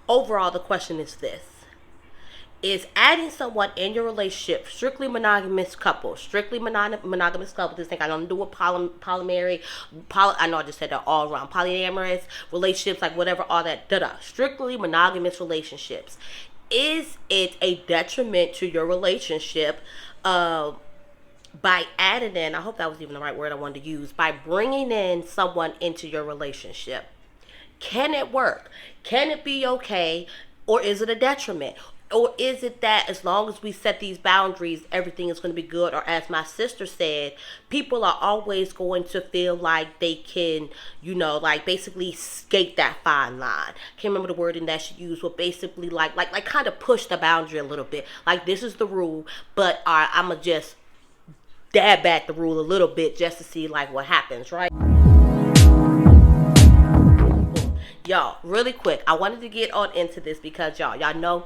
overall, the question is this: is adding someone in your relationship, strictly monogamous couple, monogamous couple, this thing I don't do with I know I just said that all around, polyamorous relationships, like whatever, all that, strictly monogamous relationships. Is it a detriment to your relationship by adding in, I hope that was even the right word I wanted to use, by bringing in someone into your relationship? Can it work? Can it be okay? Or is it a detriment? Or is it that as long as we set these boundaries, everything is going to be good? Or as my sister said, people are always going to feel like they can, like basically skate that fine line. Can't remember the wording that she used, but basically like kind of push the boundary a little bit. Like, this is the rule, but I'm going to just dab at the rule a little bit just to see like what happens, right? Y'all, really quick, I wanted to get on into this because y'all know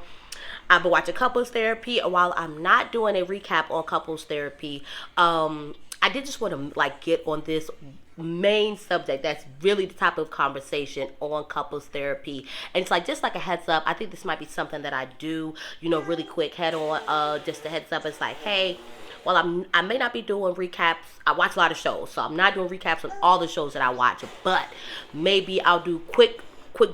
I've been watching couples therapy, and while I'm not doing a recap on couples therapy, I did just want to like get on this main subject that's really the topic of conversation on couples therapy. And it's like, just like a heads up, I think this might be something that I do, really quick head on, just a heads up. It's like, hey, well, I may not be doing recaps. I watch a lot of shows, so I'm not doing recaps on all the shows that I watch, but maybe I'll do quick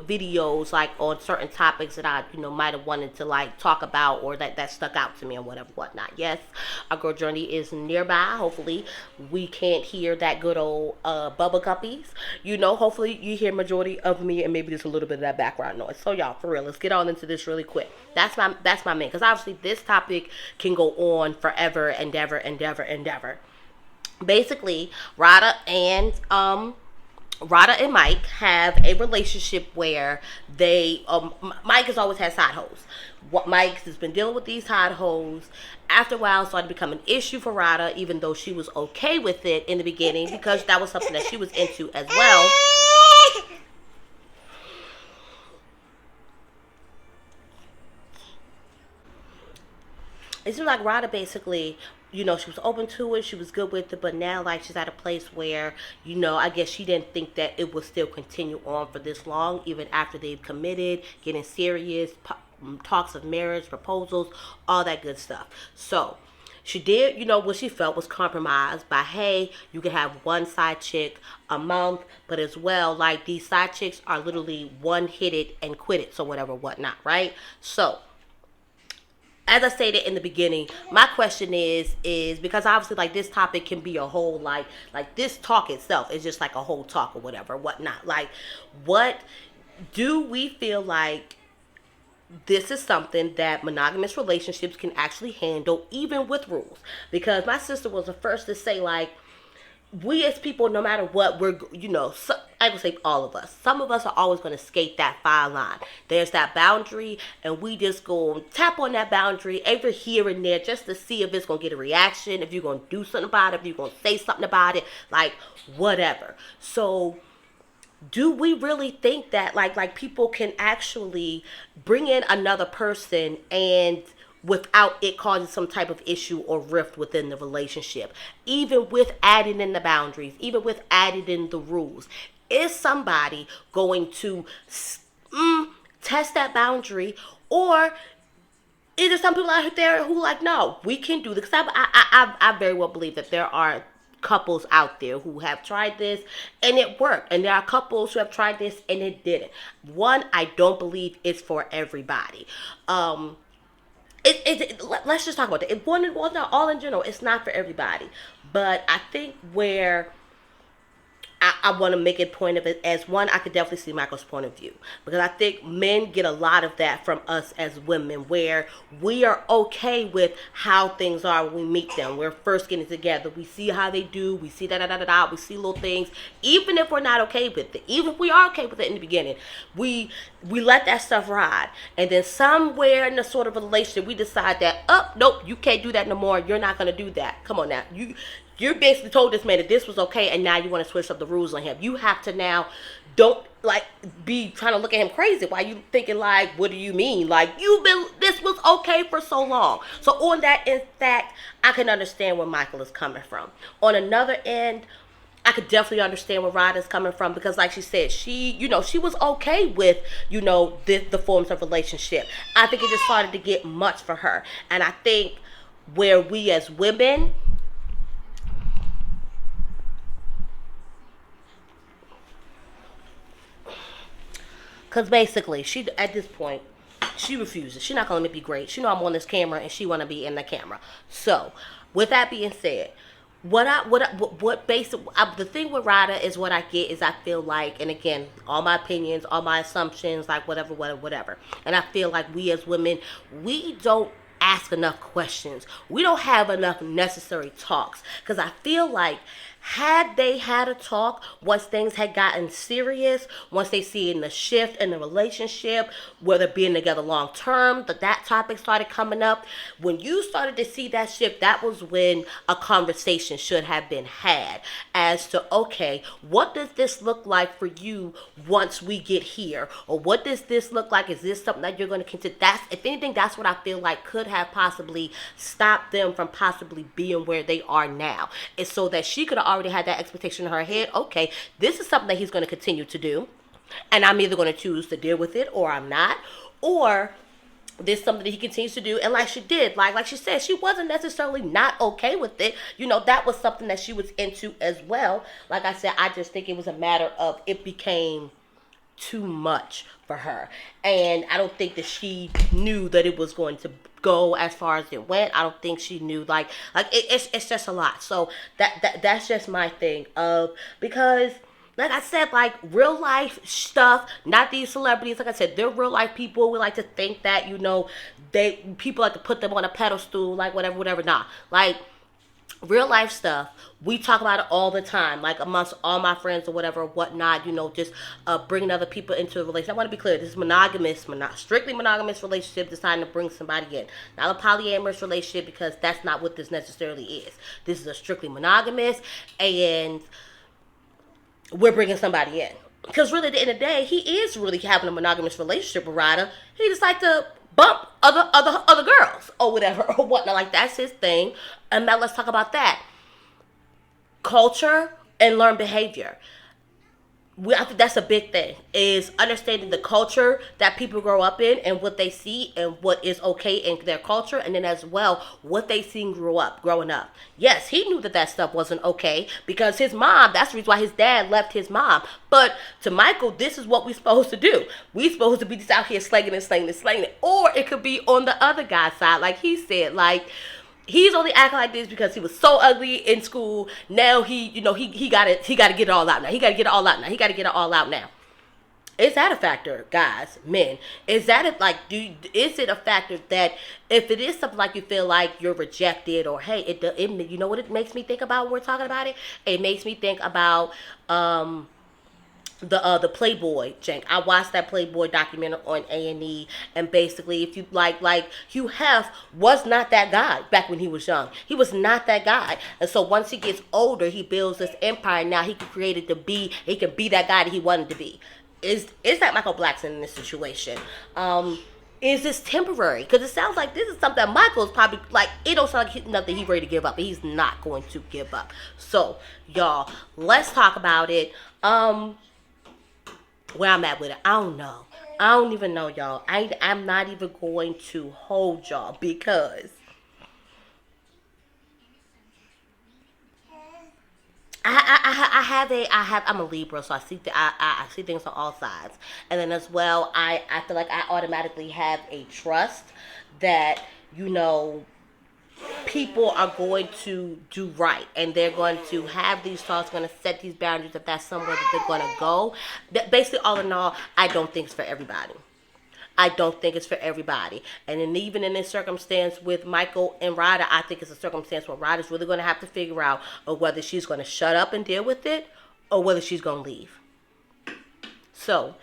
videos like on certain topics that I might have wanted to like talk about, or that stuck out to me, or whatnot. Yes, our girl Journey is nearby. Hopefully we can't hear that good old bubble guppies. Hopefully you hear majority of me and maybe just a little bit of that background noise. So y'all, for real, let's get on into this really quick. That's my main, because obviously this topic can go on forever and ever. Basically, Rada and Mike have a relationship where Mike has always had side hoes. Mike has been dealing with these side hoes. After a while, it started to become an issue for Rada, even though she was okay with it in the beginning, because that was something that she was into as well. It seems like Rada basically, she was open to it, she was good with it, but now like she's at a place where, I guess she didn't think that it would still continue on for this long, even after they've committed, getting serious, talks of marriage, proposals, all that good stuff. So she did, what she felt was compromised by, hey, you can have one side chick a month, but as well, like, these side chicks are literally one hit it and quit it, so whatever, whatnot, right? So as I stated in the beginning, my question is because obviously like this topic can be a whole like this talk itself is just like a whole talk or whatever, whatnot. Like, what do we feel like this is something that monogamous relationships can actually handle, even with rules? Because my sister was the first to say, like, we as people, no matter what, we're, I would say all of us. Some of us are always going to skate that fine line. There's that boundary, and we just go tap on that boundary every here and there just to see if it's going to get a reaction, if you're going to do something about it, if you're going to say something about it, like, whatever. So do we really think that like people can actually bring in another person and without it causing some type of issue or rift within the relationship, even with adding in the boundaries, even with adding in the rules? Is somebody going to test that boundary, or is there some people out there who like, no, we can do this? I very well believe that there are couples out there who have tried this and it worked, and there are couples who have tried this and it didn't. One, I don't believe it's for everybody. Let's just talk about it. Not all in general, it's not for everybody. But I think where I want to make a point of it as one, I could definitely see Michael's point of view, because I think men get a lot of that from us as women, where we are okay with how things are when we meet them. We're first getting together. We see how they do. We see we see little things. Even if we're not okay with it, even if we are okay with it in the beginning, we let that stuff ride. And then somewhere in the sort of a relationship, we decide that, nope, you can't do that no more. You're not going to do that. Come on now. You basically told this man that this was okay, and now you want to switch up the rules on him. You have to now, don't like be trying to look at him crazy. Why you thinking like, what do you mean? Like, this was okay for so long. So on that, in fact, I can understand where Michael is coming from. On another end, I could definitely understand where Rada's coming from, because like she said, she was okay with, the forms of relationship. I think it just started to get much for her. And I think where we as women, because basically she, at this point, she refuses. She's not gonna let me be great. She know I'm on this camera and she wanna be in the camera. So, with that being said, what basic the thing with Rada is, what I get is, I feel like, and again, all my opinions, all my assumptions, like whatever, and I feel like we as women, we don't ask enough questions. We don't have enough necessary talks, because I feel like, had they had a talk once things had gotten serious, once they see in the shift in the relationship, whether being together long term, that topic started coming up. When you started to see that shift, that was when a conversation should have been had as to, okay, what does this look like for you once we get here? Or what does this look like? Is this something that you're going to consider? If anything, that's what I feel like could have possibly stopped them from possibly being where they are now. It's so that she could have already had that expectation in her head. Okay, this is something that he's going to continue to do, and I'm either going to choose to deal with it or I'm not, or this is something that he continues to do. And like she did, like she said, she wasn't necessarily not okay with it. That was something that she was into as well. Like I said, I just think it was a matter of, it became too much for her, and I don't think that she knew that it was going to go as far as it went. I don't think she knew, it's just a lot. So that's just my thing of, because like I said, like, real life stuff, not these celebrities. Like I said, they're real life people. We like to think that, people like to put them on a pedestal, like whatever. Nah, like, real life stuff, we talk about it all the time, like amongst all my friends or whatnot, just bringing other people into a relationship. I want to be clear, this is strictly monogamous relationship, deciding to bring somebody in. Not a polyamorous relationship, because that's not what this necessarily is. This is a strictly monogamous, and we're bringing somebody in. Because really, at the end of the day, he is really having a monogamous relationship with Ryder. He just like to bump other girls or whatever or whatnot. Like, that's his thing. And now let's talk about that. Culture and learned behavior. I think that's a big thing, is understanding the culture that people grow up in and what they see and what is okay in their culture, and then as well what they seen growing up. Yes, he knew that stuff wasn't okay, because his mom, that's the reason why his dad left his mom. But to Michael, this is what we're supposed to do. We're supposed to be just out here slanging it. Or it could be on the other guy's side, like he said, like, he's only acting like this because he was so ugly in school. Now he got to get it all out now. He got to get it all out now. Is that a factor, guys, men? Is that is it a factor that if it is something like you feel like you're rejected, or hey, you know what it makes me think about when we're talking about it? It makes me think about the Playboy jank. I watched that Playboy documentary on A&E, and basically, if you like Hugh Hef was not that guy back when he was young. He was not that guy, and so once he gets older, he builds this empire. Now he can create it he can be that guy that he wanted to be. Is that Michael Blackson in this situation? Is this temporary? Because it sounds like this is something that Michael's probably, like, it don't sound like nothing he's ready to give up. But he's not going to give up. So, y'all, let's talk about it. Where I'm at with it, I don't know. I don't even know, y'all. I'm not even going to hold y'all, because I'm a Libra, so I see things on all sides, and then as well, I feel like I automatically have a trust that people are going to do right, and they're going to have these thoughts, going to set these boundaries, if that's somewhere that they're going to go. That basically, all in all, I don't think it's for everybody. I don't think it's for everybody. And then even in this circumstance with Michael and Ryder, I think it's a circumstance where Ryder's really going to have to figure out whether she's going to shut up and deal with it, or whether she's going to leave. So,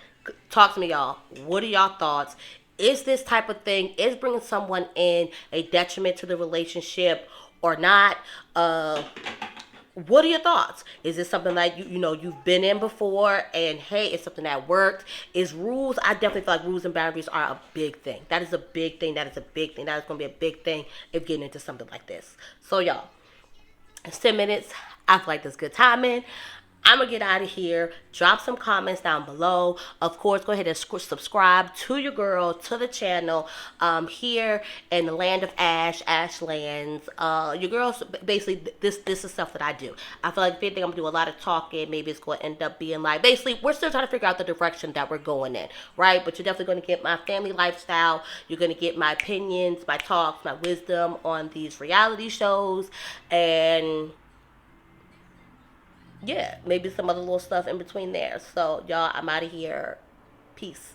talk to me, y'all. What are y'all thoughts? Is this type of thing, is bringing someone in a detriment to the relationship or not? What are your thoughts? Is this something like you've been in before, and hey, it's something that worked? Is rules? I definitely feel like rules and boundaries are a big thing. That is a big thing. That is going to be a big thing if getting into something like this. So y'all, it's 10 minutes. I feel like that's good timing. I'm gonna get out of here. Drop some comments down below. Of course, go ahead and subscribe to your girl, to the channel, here in the land of Ashlands. Your girls, basically, this is stuff that I do. I feel like if anything, I'm gonna do a lot of talking. Maybe it's gonna end up being like, basically, we're still trying to figure out the direction that we're going in, right? But you're definitely gonna get my family lifestyle. You're gonna get my opinions, my talks, my wisdom on these reality shows, and yeah, maybe some other little stuff in between there. So, y'all, I'm out of here. Peace.